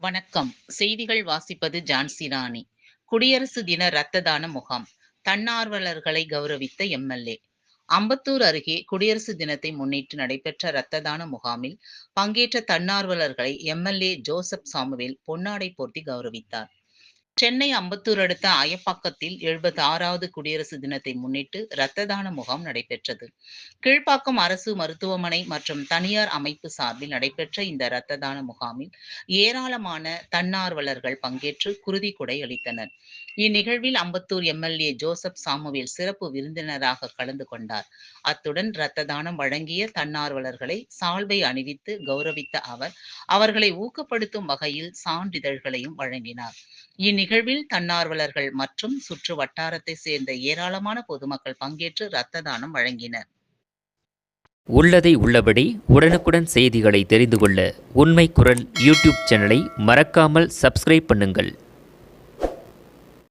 வணக்கம். செய்திகள் வாசிப்பது ஜான்சி ராணி. குடியரசு தின ரத்த தான முகாம். தன்னார்வலர்களை கௌரவித்த எம்.எல்.ஏ. அம்பத்தூர் அருகே குடியரசு தினத்தை முன்னிட்டு நடைபெற்ற ரத்த தான முகாமில் பங்கேற்ற தன்னார்வலர்களை எம்.எல்.ஏ. ஜோசப் சாமுவேல் பொன்னாடை போர்த்தி கௌரவித்தார். சென்னை அம்பத்தூர் அடுத்த அயப்பாக்கத்தில் 76வது குடியரசு தினத்தை முன்னிட்டு ரத்த தான முகாம் நடைபெற்றது. கீழ்ப்பாக்கம் அரசு மருத்துவமனை மற்றும் தனியார் அமைப்பு சார்பில் நடைபெற்ற இந்த ரத்த தான முகாமில் ஏராளமான தன்னார்வலர்கள் பங்கேற்று குருதி கொடை அளித்தனர். இந்நிகழ்வில் அம்பத்தூர் எம்.எல்.ஏ. ஜோசப் சாமுவேல் சிறப்பு விருந்தினராக கலந்து கொண்டார். அத்துடன் ரத்த தானம் வழங்கிய தன்னார்வலர்களை சால்வை அணிவித்து கௌரவித்த அவர், அவர்களை ஊக்கப்படுத்தும் வகையில் சான்றிதழ்களையும் வழங்கினார். இந்நிகழ்வில் தன்னார்வலர்கள் மற்றும் சுற்று வட்டாரத்தை சேர்ந்த ஏராளமான பொதுமக்கள் பங்கேற்று ரத்த தானம் வழங்கினர். உள்ளதை உள்ளபடி உடனுக்குடன் செய்திகளை தெரிந்து கொள்ள உண்மை குரல் யூடியூப் சேனலை மறக்காமல் சப்ஸ்கிரைப் பண்ணுங்கள்.